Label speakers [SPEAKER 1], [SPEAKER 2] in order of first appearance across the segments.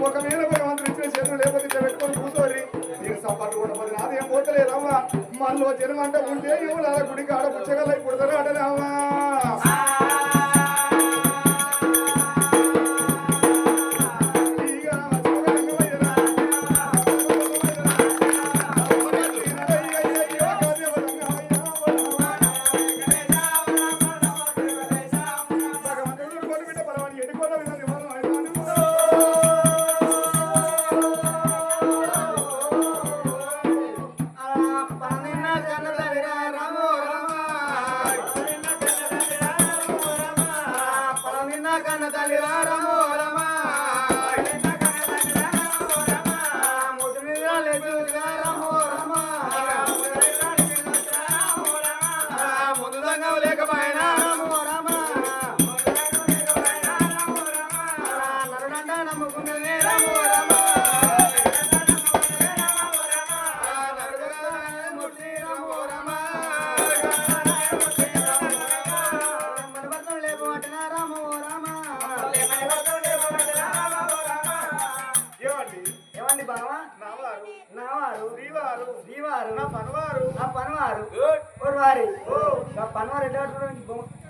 [SPEAKER 1] ఒకవేళ భగవంతుడు ఇచ్చిన చేతులు లేకపోతే ఇట్లా పెట్టుకొని కూర్చోరి నీకు సంపట్టు కూడా మరి నాదేం పోతలేదమ్మా మనలో జనం అంటే ఉంటే ఎవరు అలా గుడికి ఆడ పుచ్చగల కుడతారు అడరావా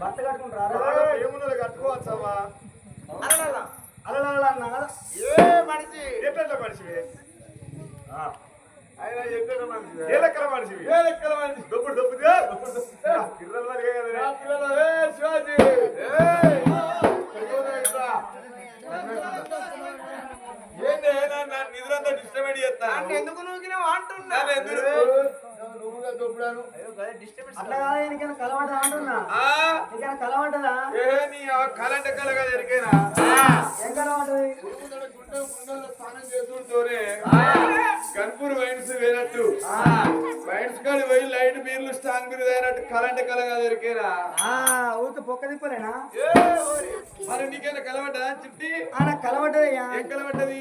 [SPEAKER 2] భర్త కట్టుకుంటారా
[SPEAKER 1] ఏమున్నది కట్టుకోవచ్చావా
[SPEAKER 2] అలా అన్నా
[SPEAKER 1] ఏ మనిషి ఎట్లా మనిషివి ఆయన ఎక్కడ మనిషి ఏ లెక్కల మనిషివి ఏ లెక్కల మనిషి దొప్పుడు దొప్పుగా పిల్లల శివాజీ నిద్రంతా డిస్టర్బ్ చేస్తా ఎందుకు నువ్వు అంటున్నా
[SPEAKER 2] అట్లా కాదు నీకైనా కలవటదా అంటున్నా నీకైనా కలవటదా
[SPEAKER 1] నీ కలంటే కలగా ఎరికైనా
[SPEAKER 2] ఏం కలవటది
[SPEAKER 1] స్నానం చేసుకుంటూనే కన్పూర్ వైన్స్ వేనట్టు వైన్స్ కాడి పోయి లైట్ బీర్లు స్ట్రాంగ్ బీర్లు అయినట్టు కలంటే కలగా ఎరికైనా
[SPEAKER 2] ఊరికి పొక్క తిప్పలేనా
[SPEAKER 1] మరి నీకైనా కలవటదా చిట్టి
[SPEAKER 2] నాకు కలవటదయ్యా
[SPEAKER 1] ఏం కలవటది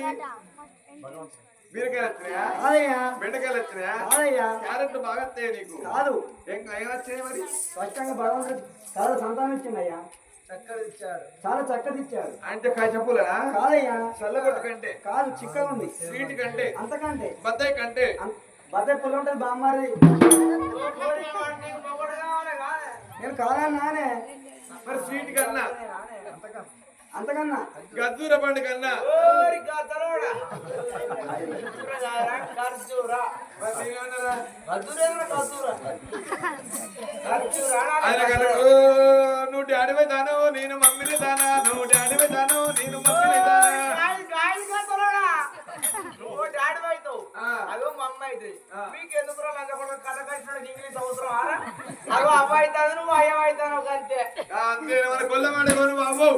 [SPEAKER 1] బీరకాయలు వచ్చినాయా బెండకాయలు వచ్చినాయా క్యారెట్లు బాగా వస్తాయి నీకు
[SPEAKER 2] కాదు
[SPEAKER 1] ఏం వచ్చాయి మరి
[SPEAKER 2] స్పష్టంగా భగవంతుడు చాలా సంతానం ఇచ్చిందయ్యా
[SPEAKER 1] చక్కగా ఇచ్చాడు
[SPEAKER 2] చాలా చక్కగా ఇచ్చాడు
[SPEAKER 1] అంటే చెప్పులా
[SPEAKER 2] కాదయ్యా
[SPEAKER 1] చల్లగొట్టు కంటే
[SPEAKER 2] కాదు చిక్కగా ఉంది
[SPEAKER 1] స్వీట్ కంటే
[SPEAKER 2] అంతకంటే
[SPEAKER 1] బత్తాయి కంటే
[SPEAKER 2] బత్తాయి పుల్ల ఉంటుంది బామ్మారి నేను కాదన్నానే
[SPEAKER 1] మరి స్వీట్ కన్నా
[SPEAKER 2] అంతకన్నా
[SPEAKER 1] గద్దూర పండు కన్నా నువ్వు డాడీ తాను నేను మమ్మీని తానా నువ్వు డాడీ తాను నేను మమ్మీని తానా
[SPEAKER 3] అదో మా అమ్మ అయితే మీకు ఎందుకు కథ కట్టిన ఇంగ్లీష్ అవసరం అదో అబ్బాయి అవుతాను నువ్వు అయ్యం అవుతాను అంతే
[SPEAKER 1] అంతే మన కొల్లమాట నువ్వు బాబు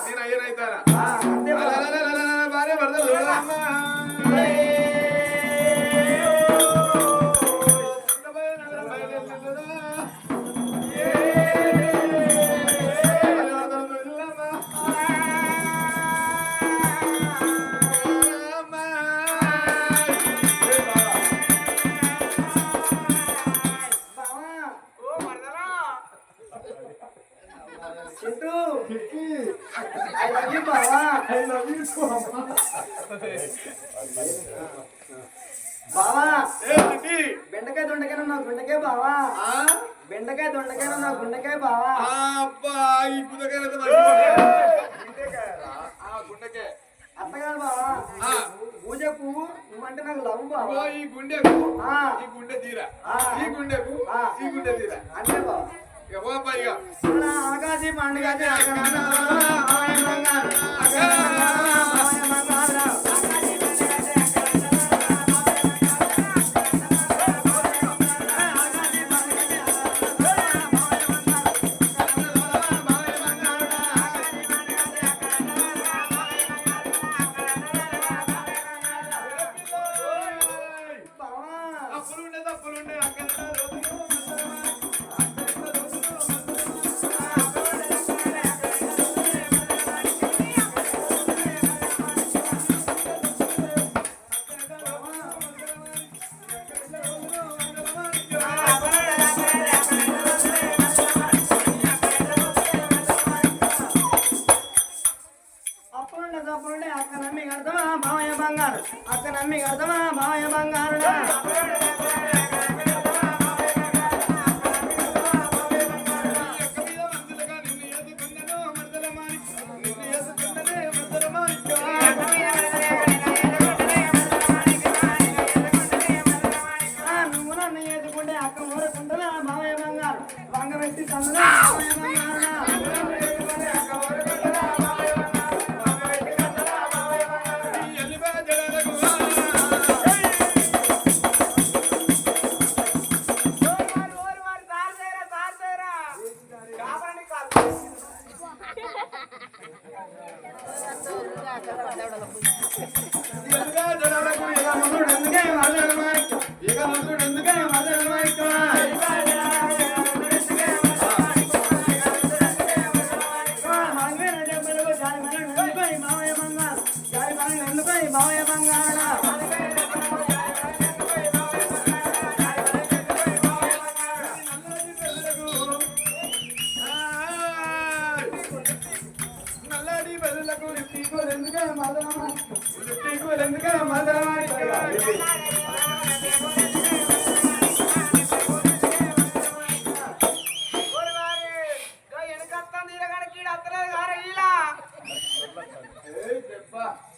[SPEAKER 1] నేను అయ్యనైతానా భార్య భర్తలు
[SPEAKER 2] బావా బెండకాయ దొండకాయ నా గుండెకాయ బావా బెండకాయ దొండకాయ నా గుండెకాయ బావా
[SPEAKER 1] ఈ గుండెకాయ
[SPEAKER 2] అట్లా కాదు బావా పూజకు నువ్వంటే నాకు లవ్ బావా
[SPEAKER 1] ఈ గుండెకు ఈ గుండె తీరా ఈ గుండెకు ఈ గుండె తీరా
[SPEAKER 2] అంతే బావా ఆకాశీ పండుగ కడతావా మావయ్య బంగారు అక్క నమ్మి కడతావా మావయ్య బంగారుడా నువ్వు నన్ను ఎదుకుంటే అక్క ఊరకుంటదా మావయ్య బంగారు వంగ పెట్టి తన్నదా మావయ్య బంగారుడా మావయ్య బంగారుడా
[SPEAKER 1] నల్లడి బదులకు ఎందుకే మదనమాయి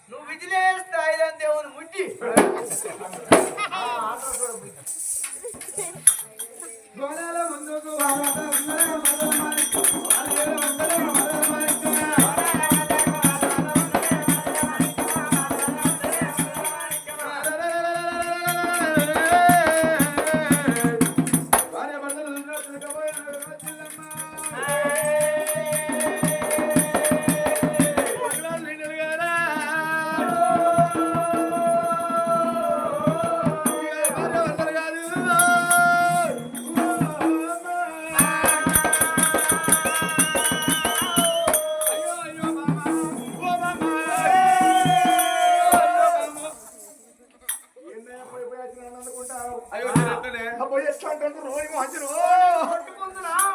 [SPEAKER 3] నువ్వు విజిలేస్తా ఐదని దేవుని ముట్టి
[SPEAKER 1] గోడల ముందుకు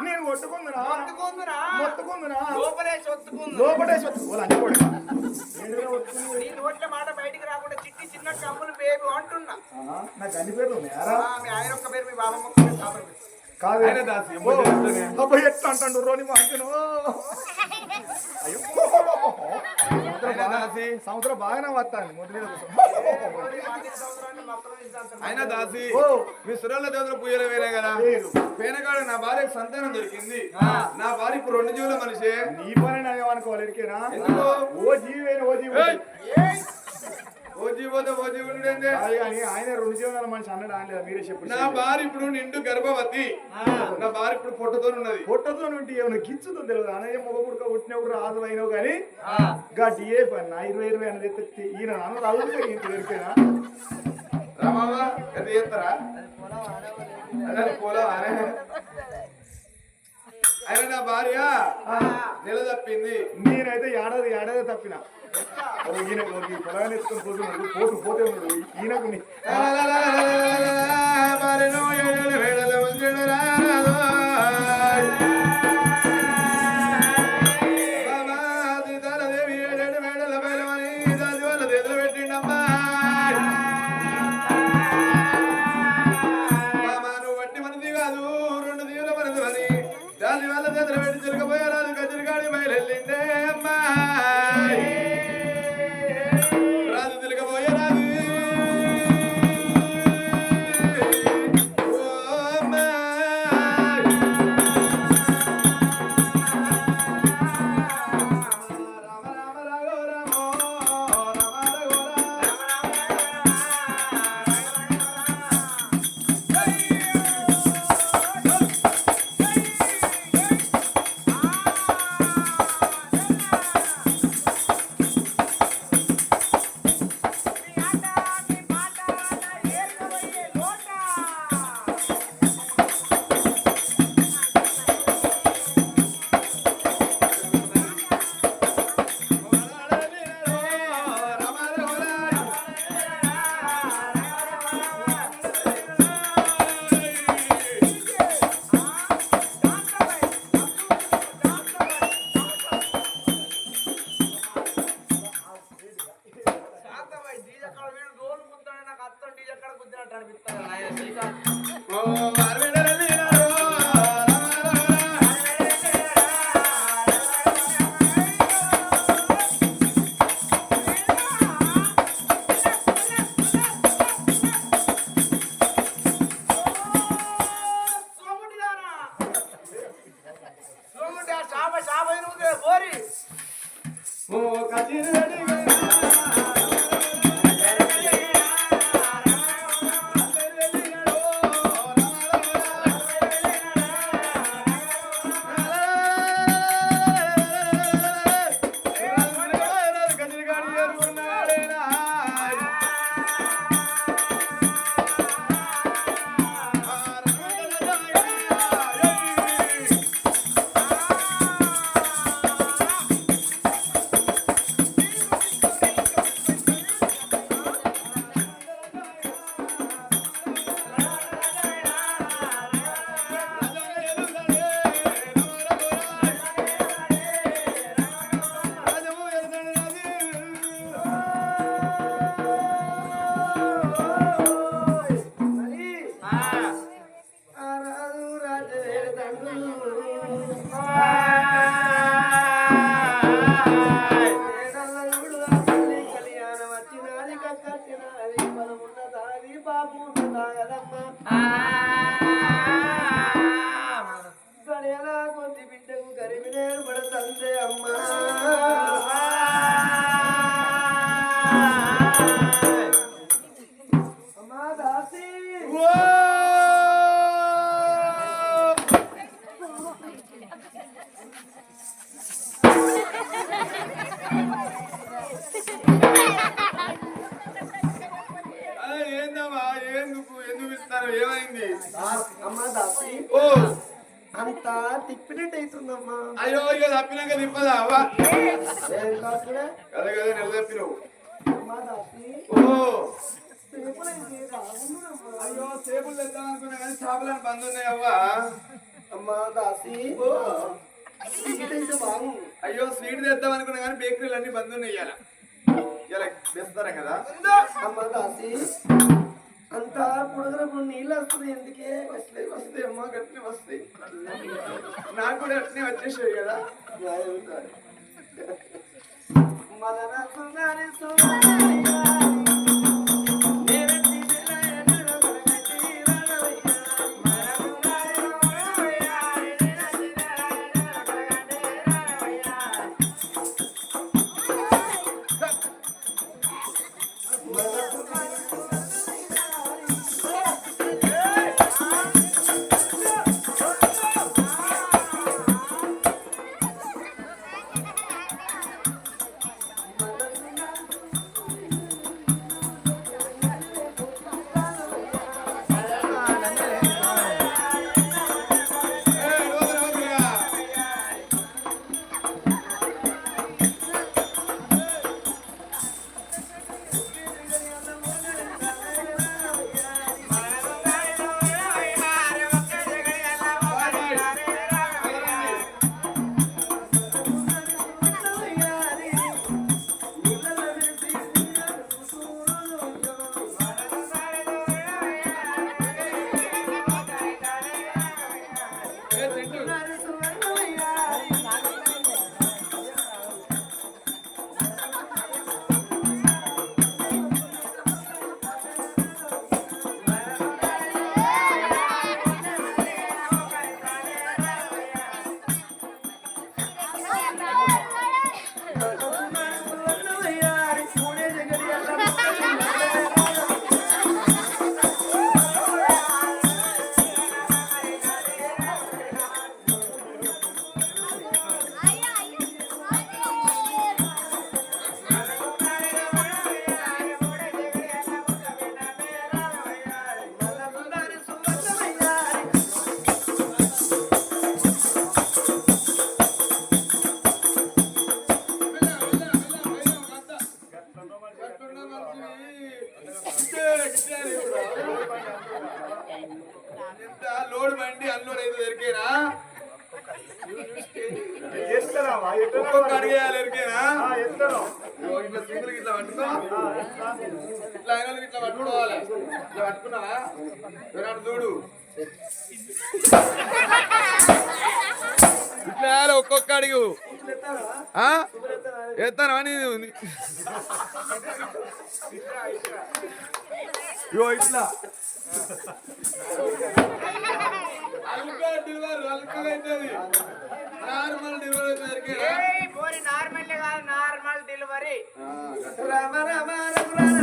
[SPEAKER 1] నేను కొట్టుకుందునా
[SPEAKER 3] లోపలే సొత్తుకుందు
[SPEAKER 1] లోపడే అంటే
[SPEAKER 3] నీ నోట్ల మాట బయటికి రాకుండా చిట్టి చిన్న కమ్ములు బేబు అంటున్నా
[SPEAKER 1] నాకు అన్ని పేర్లు ఉన్నాయారా
[SPEAKER 3] మీ ఆయన ఒక్క పేరు మీ బాబమ్మ ఒక్క పేరు కాపర్ పేరు.
[SPEAKER 1] కాదు అబ్బాయి ఎట్లా అంటాడు రోని మాంచను అయ్యో సంవత్సరం బాగానే వస్తాను మొదటి అయినా దాసి మీ సురాల దేవతల పూజలు వేరే కదా పేనగాడు నా భార్యకు సంతానం దొరికింది నా భార్య ఇప్పుడు 2 జీవుల మనిషి నీ పని అనుకోవాలి ఎరికేనా ఓ జీవి ఓ జీవి ఓ జీవోతో ఓ జీవుడు ఆయన 2 జీవనాల మనిషి అన్నాడు అనలేదా మీరే చెప్పండి నా భార్య ఇప్పుడు నిండు గర్భవతి నా భార్య ఇప్పుడు పొట్టతో ఉన్నది పొట్టతో ఉంటే ఏమైనా గిచ్చుతో తెలియదు అనయ్య మొగ పుడక పుట్టినప్పుడు రాదు అయినావు కానీ గట్టి ఏ పని నా 20 అనేది ఈయన అన్న రాదు ఎరికేనా రామావా ఎంత చేస్తారా అదే పోలా ఆయన నా భార్య నెల తప్పింది నేనైతే ఏడాది తప్పిన ఈయన పొలాన్ని ఎత్తుకొని పోతున్నాడు పోటు పోతే ఉన్నాడు ఈయనకు పెట్టిండమ్మా నువ్వు వట్టి మనది కాదు 2 దీవుల మనది అని దాని వల్ల దగ్గర పెట్టి తిరగబోయారు గజరిగాడి బయలుదేరిండే అమ్మా రాజు తిరగబోయే రాజు
[SPEAKER 3] ఎట్లా అనిపిస్తాను నాయన శ్రీకాంత్
[SPEAKER 1] ఓ అరవిందరెడ్డి నాడు ఓ కచిరెడ్డి ఏందమ్మా ఎందుకు ఇస్తారు ఏమైంది
[SPEAKER 2] అమ్మా దాసి
[SPEAKER 1] ఓ
[SPEAKER 2] అంతా తిప్పినట్టు అవుతుందమ్మా.
[SPEAKER 1] అయ్యో ఇక తప్పినాక తిప్పదా అవ్వ
[SPEAKER 2] ఏం కాకుండా
[SPEAKER 1] కదా కదా నిలదప్పినవు
[SPEAKER 2] అమ్మా దాసి
[SPEAKER 1] ఓ
[SPEAKER 2] సేపులైంది రాగుండమ్మా.
[SPEAKER 1] అయ్యో సేపులు తెద్దాం అనుకున్నా కానీ చేపలని బంద్ ఉన్నాయి అవ్వ
[SPEAKER 2] అమ్మా దాసి స్వీట్ అయితే బాగుంది.
[SPEAKER 1] అయ్యో స్వీట్ తెద్దాం అనుకున్నా కానీ బేకరీలు అన్ని బంద్ ఉన్నాయి ఇలా ఇలా తెస్తారా కదా
[SPEAKER 2] అమ్మా దాసి అంతా పుడగరప్పుడు నీళ్ళు వస్తుంది ఎందుకే
[SPEAKER 1] వస్తాయి వస్తాయి అమ్మ గట్టినే వస్తాయి నాకు కూడా అట్నే వచ్చేసాయి కదా
[SPEAKER 2] మదన సుందరి సుందరయ్య
[SPEAKER 1] లోడ్ బండి అన్లోడ్ అయితే దొరికేనా
[SPEAKER 4] ఎత్తరా
[SPEAKER 1] ఒక్కొక్క అడిగేయాలి ఎరికేనా
[SPEAKER 4] ఎత్తరా
[SPEAKER 1] ఇట్లా సింగులు ఇట్లా పట్టుకో, ఇట్లా అయినా ఇట్లా పట్టుకోవాలి. ఇట్లా పట్టుకున్నావా? ఎవరైనా చూడు, ఇట్లా వేయాలి ఒక్కొక్క అడుగు. ఎత్తాను అని ఇట్లా అల్లుగా డెలివరీ అల్లుగా అవుతుంది. నార్మల్ డెలివరీ
[SPEAKER 3] నార్మల్ కాదు, నార్మల్ డెలివరీ.
[SPEAKER 2] రామ రామ రఘురామ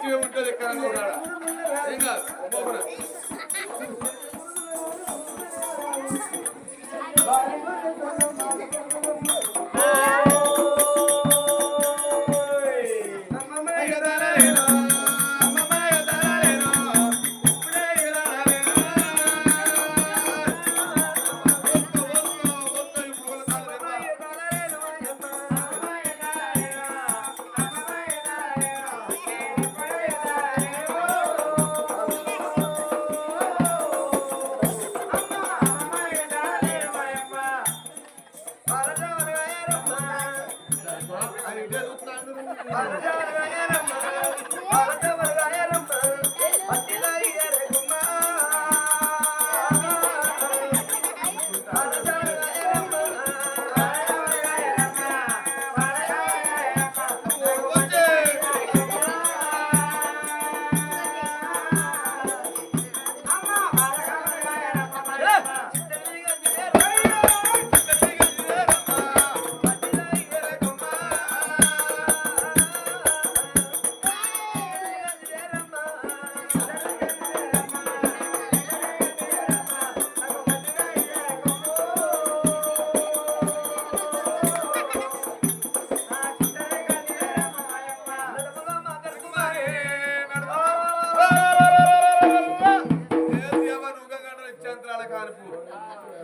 [SPEAKER 2] దేవా
[SPEAKER 1] ఉంటుంది ఎక్కడ ఏం కాదు.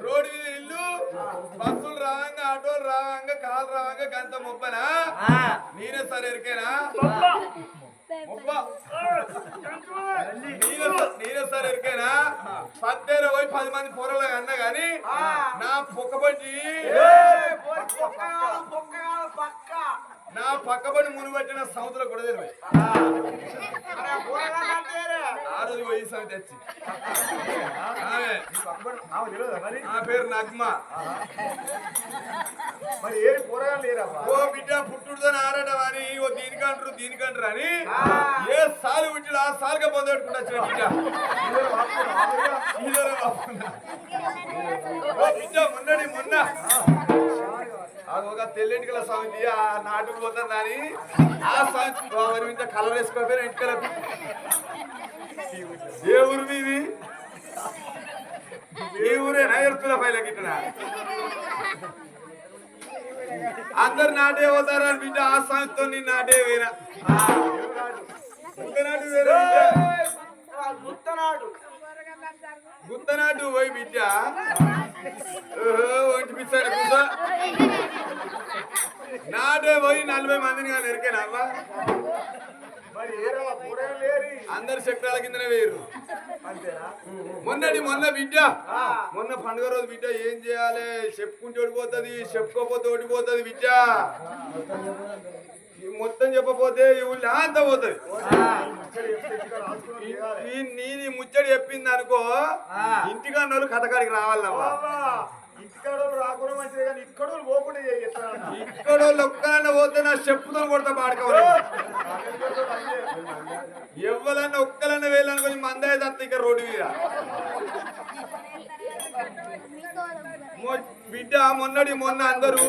[SPEAKER 1] రోడ్డు మీద ఇల్లు, బస్సులు రావంగా, ఆటోలు రావంగా, కాలు రావంగా గంత ముప్పనా? నేనే సరే ఎరికేనా? నేనే సరే ఎరికేనా? 10 మంది పొరలు అన్నా గాని నా పొక్కబట్టి నా పక్కబడి మునుబట్టిన సముద్రం కూడా తెలియదు. ఆ రోజు పోయి సంగతి తెచ్చి ఆ పేరు నగ్మా.
[SPEAKER 2] మరి ఏరి పోరగాలు లేరా?
[SPEAKER 1] ఓ బిడ్డ పుట్టుడుతో ఆడటం అని ఓ దీనికంటారు అని ఏ సాలు పుట్టిడు ఆ సాలుగా పొందట్టుకుంటా బిడ్డ. ఓ బిడ్డ మొన్న ఒక తెల్లెంటికల సమితి ఆ నాటుకు పోతుంది అని ఆ సమితి కలర్ వేసుకోకపోయినా ఇంటికల ఏ ఊరు మీది? ఈ ఊరే నైరుతుల పైలకి అందరు నాటే పోతారని బిడ్డ ఆ సంస్థతో నీ నాటే వేరా గుత్తనాటు పోయి బిడ్డ ఒంటి పిచ్చాడు కూర్చో నాటే పోయి 40 మందిని కానీ ఎరికేనా? అందరు చక్రాల కిందనే వేరు. మొన్న బిడ్డ మొన్న పండుగ రోజు బిడ్డ ఏం చేయాలి? చెప్పుకుంటే ఓడిపోతుంది, చెప్పుకోపోతే ఓడిపోతుంది బిడ్డ. మొత్తం చెప్పపోతే ఈ ఊళ్ళో అంతా పోతుంది. నీది ముచ్చడి చెప్పింది అనుకో, ఇంటికన్నోళ్ళు కథకాడికి రావాలమ్మా.
[SPEAKER 2] ఇంటికాడోళ్ళు రాకుండా మంచిది కానీ ఇక్కడోళ్ళు పోకుండా
[SPEAKER 1] ఇక్కడోళ్ళు ఒక్కరన్నా పోతే నా చెప్పుతో కొడతా పాడుకోవాలి. ఎవరన్నా ఒక్కరన్నా వేయాలని కొంచెం మందే తత్త ఇక రోడ్డు మీద బిడ్డ మొన్న అందరూ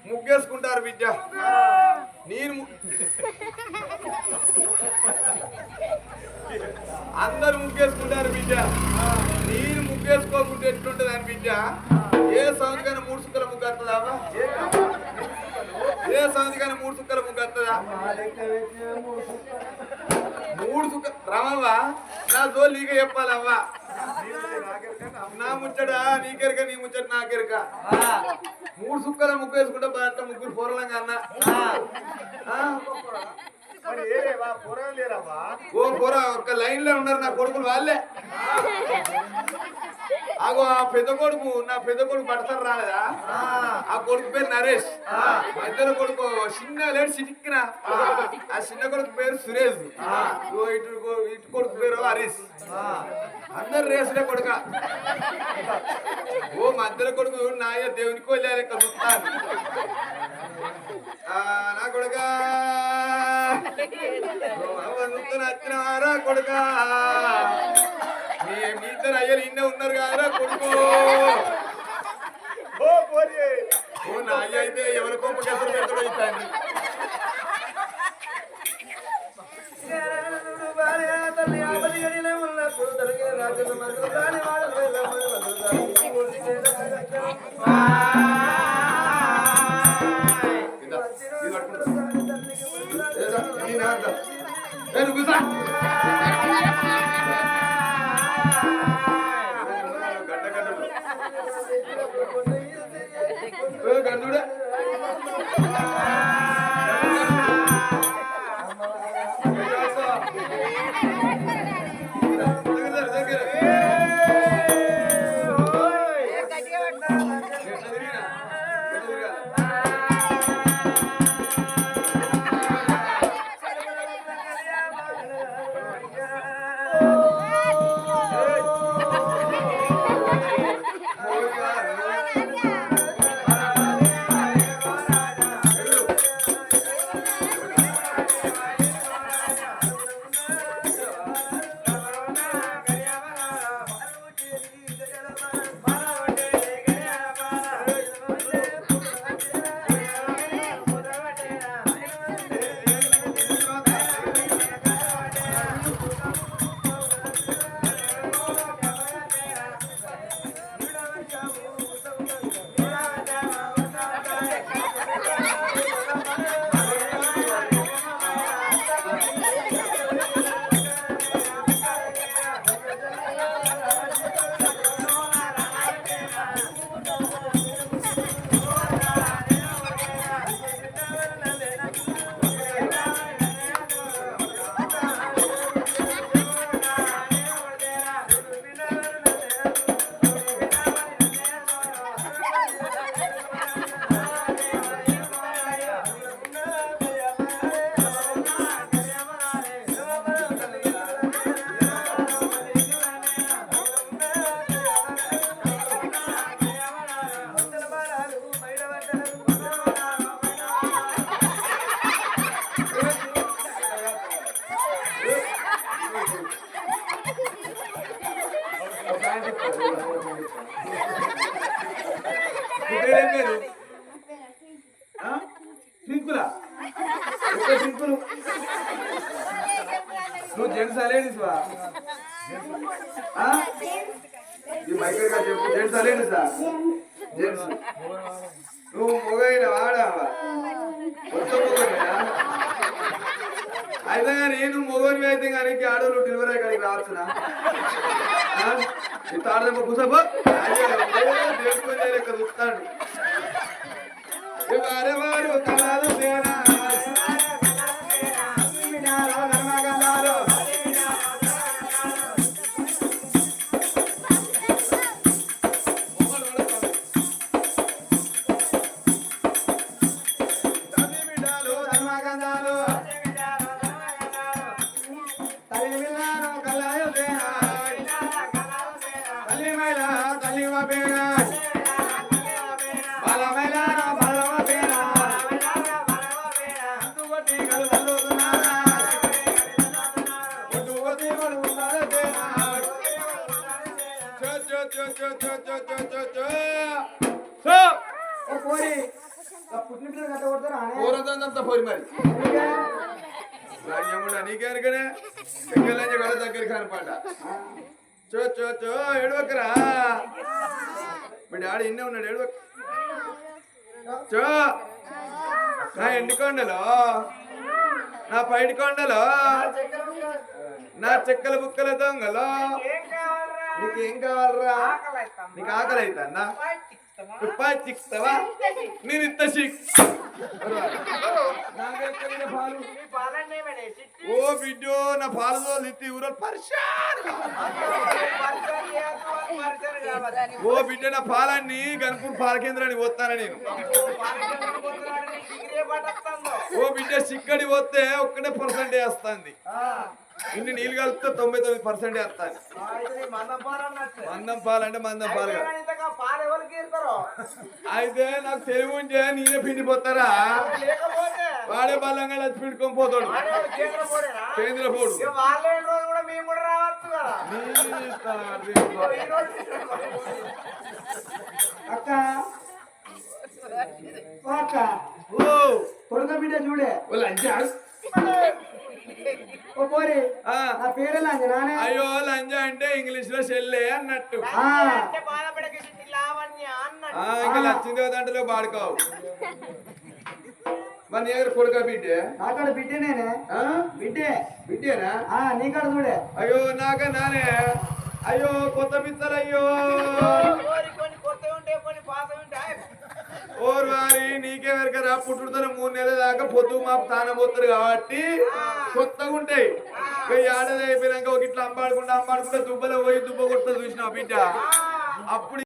[SPEAKER 1] ముగ్గేసుకుంటారు బిడ్డ. నేను అందరు ముగ్గేసుకుంటారు బిడ్డ. నేను ముగ్గేసుకోకుంటే ఎట్లుంటది అని బిడ్డ. ఏ సంవత్సరానికి 3 సుక్కల ముగ్గు వస్తుందా? ఏ సంవత్సరానికి 3 సుక్కల ముగ్గు వస్తుందా? 3 సుక్క రామవ్వా, నా జోలు నీకే చెప్పాలవ్వా. నా ముచ్చట నీకెరక, నీ ముచ్చట నాకెరక. 3 సుక్కల ముగ్గు వేసుకుంటే బాగా ముగ్గురు పొరలంగా అన్న. ఓ పొర ఒక్క లైన్ లో ఉన్నారు నా కొడుకులు వాళ్ళే. ఆగో ఆ పెద్ద కొడుకు, నా పెద్ద కొడుకు పడతారు రాలేదా? ఆ కొడుకు పేరు నరేష్. ఇద్దరు కొడుకు చిన్న లేడు సిటిక్కిన. ఆ చిన్న కొడుకు పేరు సురేష్. ఇటు కొడుకు పేరు హరీష్. అందరు రేసులే కొడుక. ఓ మధ్యలో కొడుకు నాయ దేవునికి వెళ్ళాలి చూస్తాను. నా కొడుక నచ్చినారా కొడుక? మీ ఇద్దరు అయ్యలు ఇన్నే ఉన్నారు కదా కొడుకు. ఓ నా అయ్య అయితే ఎవరి కొంప కసరు పెడతాడో ఇస్తాను. గండుడా సింకులా సింకులు నువ్వు జెంట్స్ అలేనిస్వా? ఈ మైకల్గా చెప్పు, జెంట్స్ అలేనిసా? జెంట్స్ నువ్వు మొగైన వాడావా? కొత్త మొగైనా అయితే కానీ నువ్వు మొగని అయితే కానీ ఆడోళ్ళు డెలివరీ కాడికి రావచ్చునా? ఈ తాడదమ్మ కూసబో లెక్క చూస్తాడు. వారెవారు కళలు తేనా తల్లి మైలా తల్లి
[SPEAKER 2] పిల్లలు కట్ట కొడతారా
[SPEAKER 1] పూర్వదంతా పోయి మరి రాజ్యముడు నీకెరకనే ఎక్కలంజ గడ దగ్గర కనపడ్డ చో చో చో ఏడవకరా మీ డాడీ ఇన్నే ఉన్నాడు ఏడవక చో నా ఎండి కొండలో నా పైడి కొండలో నా చెక్కల బుక్కల దొంగలో
[SPEAKER 3] ఏం కావాలరా
[SPEAKER 1] నీకేం కావాలరా
[SPEAKER 3] ఆకలి అవుతుందా?
[SPEAKER 1] నీకు ఆకలి అవుతుందా రూపాయి చిక్తావా నేను ఇత్త చిక్ పాలు
[SPEAKER 3] ఈ పాలన్నీ ఏమైనా చిట్టి?
[SPEAKER 1] ఓ బిడ్డో నా పాలతో ఇత్తి ఊరో పరిశాన్
[SPEAKER 3] పరిచయం చేయొద్దు అని పరిచయం కావాలి.
[SPEAKER 1] ఓ బిడ్డ నా పాలన్నీ గన్పూర్ పాల కేంద్రానికి పోతానా నేను
[SPEAKER 3] పాలకేంద్రం పోతున్నాడు, నీ డిగ్రీ ఏ పట్టొస్తుందో?
[SPEAKER 1] ఓ బిడ్డ చిక్కడి పోతే ఒక్కడే పర్సెంటేజ్ వస్తుంది ఇన్ని నీళ్ళు కలిపితే 99% వస్తుంది
[SPEAKER 3] అయితే నీ మందం పాలు అన్నట్టు.
[SPEAKER 1] మందం పాలంటే మందం పాలు
[SPEAKER 3] అయితే
[SPEAKER 1] కాదు.
[SPEAKER 3] కానీ ఇంతగా పాలు ఎవరికి ఇస్తారో?
[SPEAKER 1] అయితే నాకు తెలివి ఉంటే నేనే పిండిపోతారా
[SPEAKER 3] లేకపోతే
[SPEAKER 1] వాడే బలంగా వచ్చి పిండుకొని పోతాడు
[SPEAKER 3] వాడేవాడు కేంద్ర పోడేనా?
[SPEAKER 1] కేంద్ర పోడు
[SPEAKER 3] ఇక వాళ్ళు లేని రోజు కూడా మేము కూడా రావచ్చు కదా. ఈ రోజు
[SPEAKER 2] అక్క ఓ అక్క
[SPEAKER 1] ఓ
[SPEAKER 2] కొడుక బిడ్డ చూడే
[SPEAKER 1] వాళ్ళ అంజా
[SPEAKER 2] ఓ పోరి
[SPEAKER 1] ఆ,
[SPEAKER 2] నా పేరెలా నానే
[SPEAKER 1] అయ్యో లంజా అంటే ఇంగ్లీష్ లో చెల్లె అన్నట్టు
[SPEAKER 3] అంటే బాధపడక చిట్టి లావణ్య అన్నట్టు.
[SPEAKER 1] ఇంకా లచ్చింది దాంట్లో పాడుకోవు మరి నీ దగ్గర కొడుక బిడ్డే
[SPEAKER 2] నాకాడ బిడ్డనేనే
[SPEAKER 1] ఆ?
[SPEAKER 2] బిడ్డే
[SPEAKER 1] బిడ్డేనా
[SPEAKER 2] నీకాడ చూడే
[SPEAKER 1] అయ్యో నాక నానే అయ్యో కొత్త పిత్తలు అయ్యో
[SPEAKER 3] కోరి కొన్ని కొత్తవి ఉంటాయి, కొన్ని పాతవి ఉంటాయి.
[SPEAKER 1] ఓరు వారి నీకే వెరకరా పుట్టుడుతో 3 నెలల దాకా పొద్దు మాపు తానం పోతారు కాబట్టి కొత్తగా ఉంటాయి ఇక ఏడాది అయిపోయినాక ఒక ఇట్లా అంబాడుకుంటా దుబ్బలో పోయి దుబ్బ కొడుతా చూసినా బిడ్డ అప్పుడు